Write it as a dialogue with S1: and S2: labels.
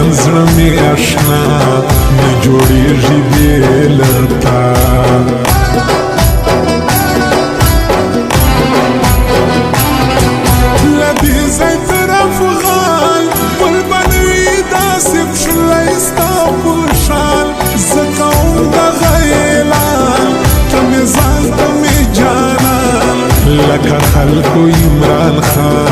S1: ګران زړه مې اشنا نه جوړېږي بې له تا له دې ځای تر افغان بل به نه وي داسې پښلی ستا په شان زه کوم دغه اعلان ته مې ځان ته مې جانان لکه خلکو عمران خان